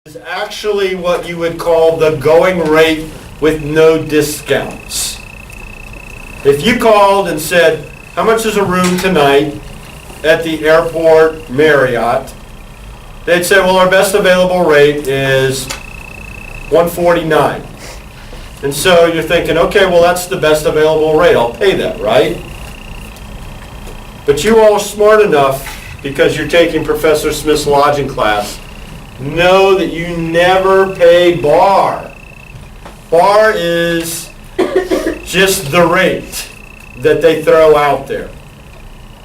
Is actually what you would call the going rate with no discounts. If you called and said, how much is a room tonight at the airport Marriott, they'd say, well, our best available rate is $149. And so you're thinking, okay, well, that's the best available rate. I'll pay that, right? But you all are smart enough, because you're taking Professor Smith's lodging class, know that you never pay bar. Bar is just the rate that they throw out there.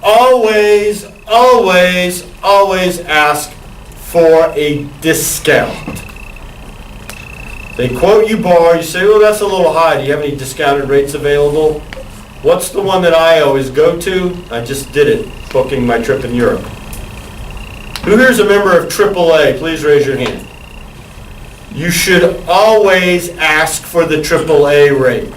Always, always, always ask for a discount. They quote you bar, you say, well, that's a little high. Do you have any discounted rates available? What's the one that I always go to? I just did it, booking my trip in Europe. Who here is a member of AAA? Please raise your hand. You should always ask for the AAA rate.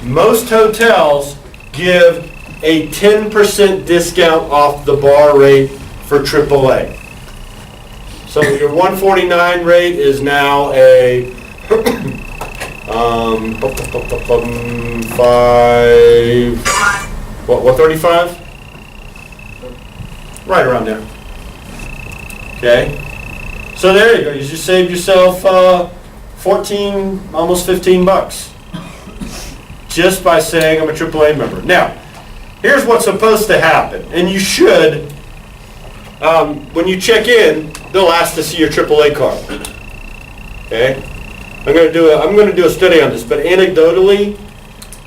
Most hotels give a 10% discount off the bar rate for AAA. So your $149 rate is now a $35? Right around there. Okay, so there you go. You just saved yourself 14, almost 15 bucks just by saying I'm a AAA member. Now, here's what's supposed to happen, and you should, when you check in, they'll ask to see your AAA card. Okay, I'm going to do a study on this, but anecdotally,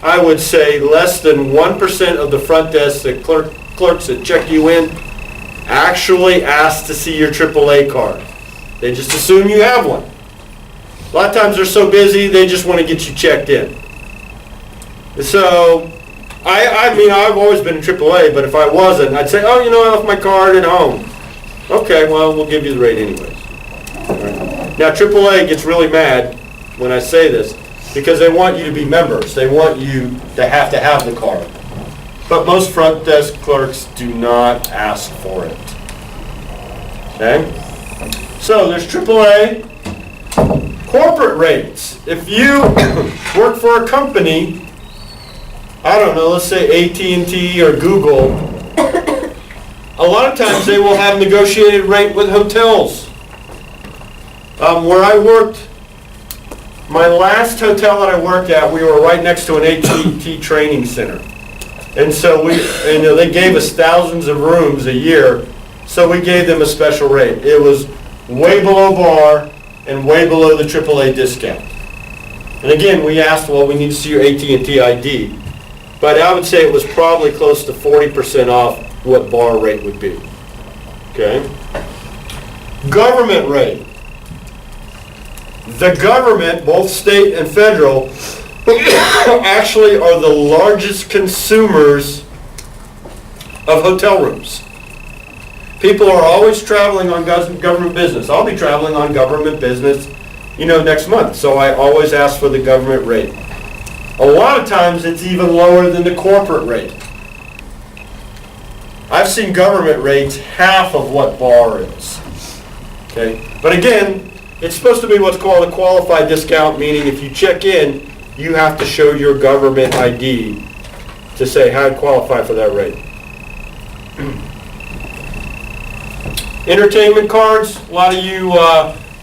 I would say less than 1% of the front desk, the clerks that check you in, actually ask to see your AAA card. They just assume you have one. A lot of times they're so busy, they just want to get you checked in. So, I mean, I've always been in AAA, but if I wasn't, I'd say, oh, you know, I left my card at home. Okay, well, we'll give you the rate anyways. Right. Now, AAA gets really mad when I say this, because they want you to be members. They want you to have the card. But most front desk clerks do not ask for it. Okay? So there's AAA. Corporate rates. If you work for a company, I don't know, let's say AT&T or Google, a lot of times they will have negotiated rate with hotels. Where I worked, my last hotel that I worked at, we were right next to an AT&T training center. And so they gave us thousands of rooms a year, so we gave them a special rate. It was way below bar and way below the AAA discount. And again, we asked, well, we need to see your AT&T ID. But I would say it was probably close to 40% off what bar rate would be. Okay? Government rate. The government, both state and federal, actually are the largest consumers of hotel rooms. People are always traveling on government business. I'll be traveling on government business, next month. So I always ask for the government rate. A lot of times it's even lower than the corporate rate. I've seen government rates half of what bar is. Okay? But again, it's supposed to be what's called a qualified discount, meaning if you check in, you have to show your government ID to say how to qualify for that rate. Entertainment cards, a lot of you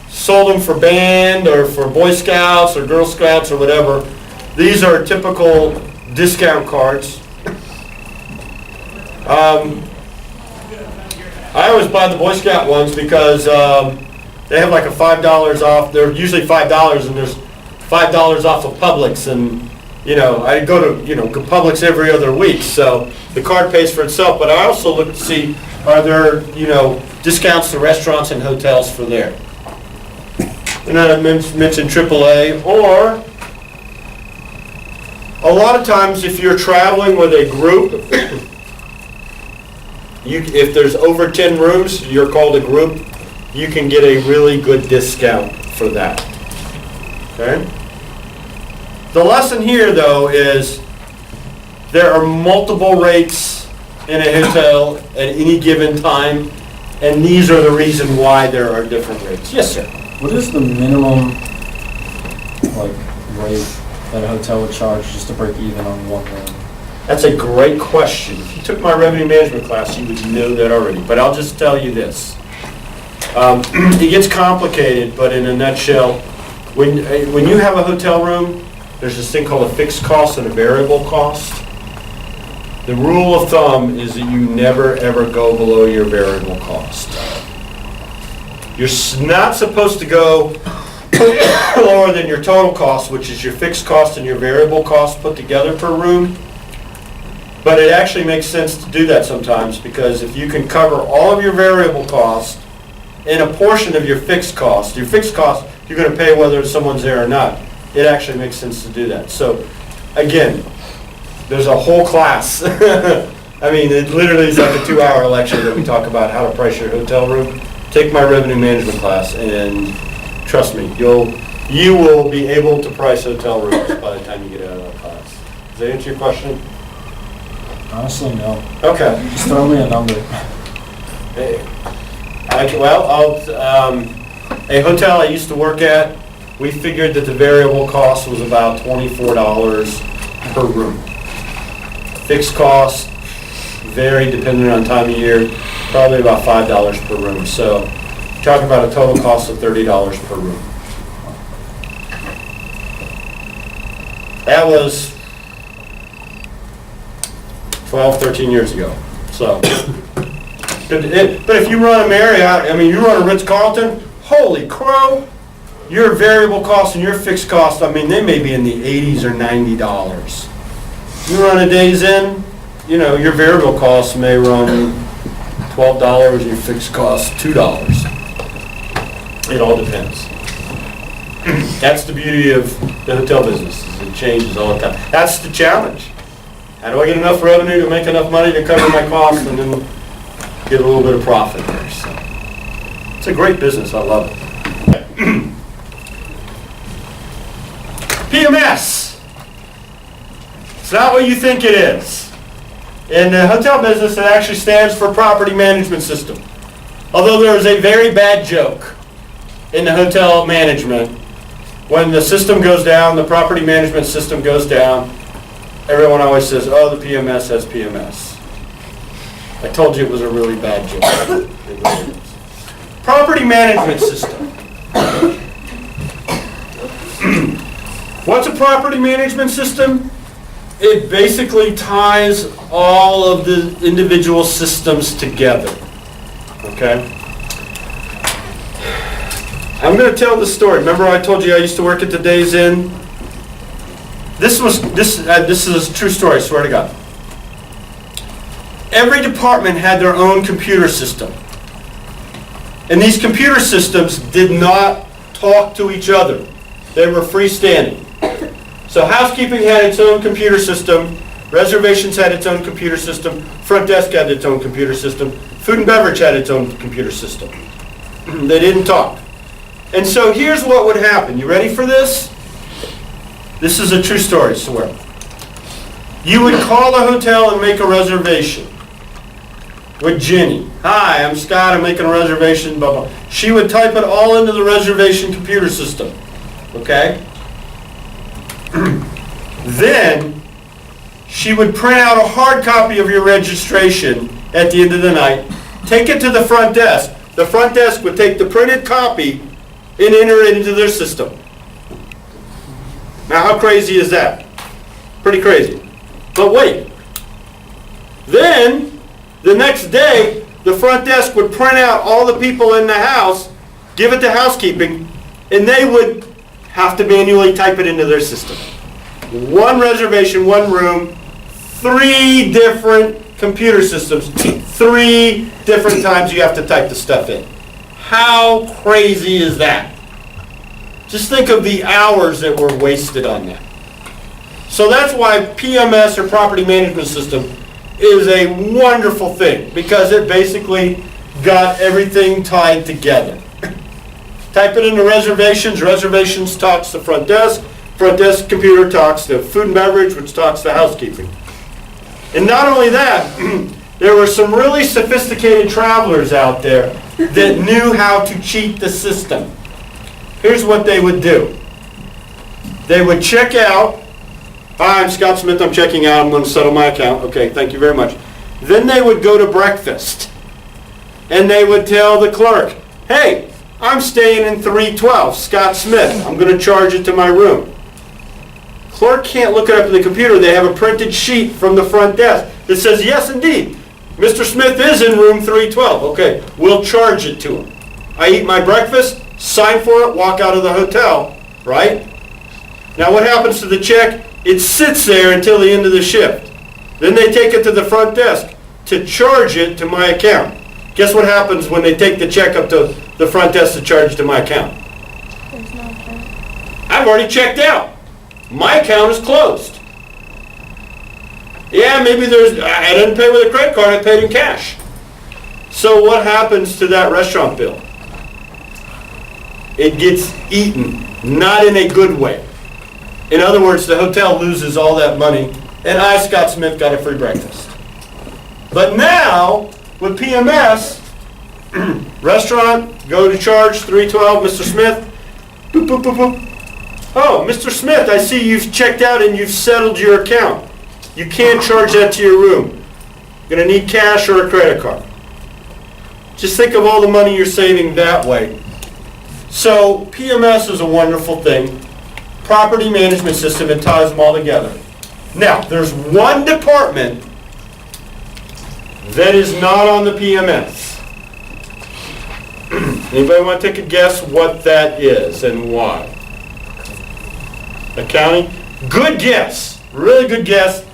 sold them for band or for Boy Scouts or Girl Scouts or whatever. These are typical discount cards. I always buy the Boy Scout ones because they have like a $5 off. They're usually $5 and there's $5 off of Publix, and I go to Publix every other week, so the card pays for itself. But I also look to see, are there discounts to restaurants and hotels for there. And then I mentioned AAA, or a lot of times if you're traveling with a group, if there's over 10 rooms, you're called a group, you can get a really good discount for that. Okay? The lesson here, though, is there are multiple rates in a hotel at any given time, and these are the reason why there are different rates. Yes, sir. What is the minimum, like, rate that a hotel would charge just to break even on one room? That's a great question. If you took my revenue management class, you would know that already. But I'll just tell you this. It gets complicated, but in a nutshell, when you have a hotel room, there's this thing called a fixed cost and a variable cost. The rule of thumb is that you never ever go below your variable cost. You're not supposed to go lower than your total cost, which is your fixed cost and your variable cost put together per room. But it actually makes sense to do that sometimes, because if you can cover all of your variable cost and a portion of your fixed cost you're going to pay whether someone's there or not. It actually makes sense to do that. So again, there's a whole class. I mean, it literally is like a 2-hour lecture that we talk about how to price your hotel room. Take my revenue management class, and trust me, you will be able to price hotel rooms by the time you get out of that class. Does that answer your question? Honestly, no. Okay. Just throw me a number. A hotel I used to work at, we figured that the variable cost was about $24 per room. Fixed cost, vary depending on time of year, probably about $5 per room. So talking about a total cost of $30 per room. That was 12, 13 years ago. So, but if you run a Marriott, I mean, you run a Ritz-Carlton, holy crow, your variable cost and your fixed cost, I mean, they may be in the 80s or $90. You run a Days Inn, you know, your variable costs may run $12 and your fixed cost $2. It all depends. That's the beauty of the hotel business, is it changes all the time. That's the challenge. How do I get enough revenue to make enough money to cover my costs and then get a little bit of profit there? So it's a great business. I love it. PMS. It's not what you think it is. In the hotel business, it actually stands for Property Management System. Although there is a very bad joke in the hotel management, when the system goes down, the property management system goes down, everyone always says, oh, the PMS has PMS. I told you it was a really bad joke. It really is. Property management system. What's a property management system? It basically ties all of the individual systems together. Okay? I'm going to tell the story. Remember I told you I used to work at the Days Inn? This is a true story, I swear to God. Every department had their own computer system. And these computer systems did not talk to each other. They were freestanding. So housekeeping had its own computer system, reservations had its own computer system, front desk had its own computer system, food and beverage had its own computer system. They didn't talk. And so here's what would happen. You ready for this? This is a true story, I swear. You would call the hotel and make a reservation with Jenny. Hi, I'm Scott, I'm making a reservation, blah, blah. She would type it all into the reservation computer system, okay? Then she would print out a hard copy of your registration at the end of the night, take it to the front desk. The front desk would take the printed copy and enter it into their system. Now, how crazy is that? Pretty crazy. But wait. Then, the next day, the front desk would print out all the people in the house, give it to housekeeping, and they would have to manually type it into their system. One reservation, one room, 3 different computer systems, 3 different times you have to type the stuff in. How crazy is that? Just think of the hours that were wasted on that. So that's why PMS, or Property Management System, is a wonderful thing, because it basically got everything tied together. Type it into reservations, reservations talks to front desk computer talks to food and beverage, which talks to housekeeping. And not only that, there were some really sophisticated travelers out there that knew how to cheat the system. here's what they would do. They would check out. Hi, I'm Scott Smith, I'm checking out, I'm going to settle my account. Okay, thank you very much. Then they would go to breakfast. And they would tell the clerk, hey, I'm staying in 312, Scott Smith. I'm going to charge it to my room. Clerk can't look it up in the computer. They have a printed sheet from the front desk that says, yes, indeed, Mr. Smith is in room 312. Okay, we'll charge it to him. I eat my breakfast, sign for it, walk out of the hotel, right? Now what happens to the check? It sits there until the end of the shift. Then they take it to the front desk to charge it to my account. Guess what happens when they take the check up to the front desk to charge it to my account? There's no account. I've already checked out. My account is closed. Yeah, maybe I didn't pay with a credit card, I paid in cash. So what happens to that restaurant bill? It gets eaten, not in a good way. In other words, the hotel loses all that money, and I, Scott Smith, got a free breakfast. But now, with PMS, restaurant, go to charge, 312, Mr. Smith, boop, boop, boop, boop. Oh, Mr. Smith, I see you've checked out and you've settled your account. You can't charge that to your room. You're going to need cash or a credit card. Just think of all the money you're saving that way. So PMS is a wonderful thing. Property management system, it ties them all together. Now, there's one department that is not on the PMS. Anybody want to take a guess what that is and why? Accounting? Good guess. Really good guess.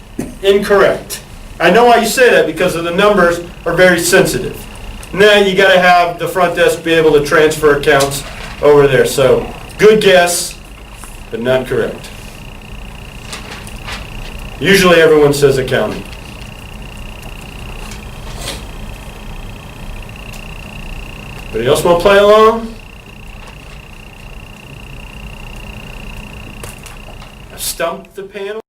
Incorrect. I know why you say that, because the numbers are very sensitive. Now you got to have the front desk be able to transfer accounts over there. So good guess, but not correct. Usually everyone says accounting. Anybody else want to play along? I've stumped the panel.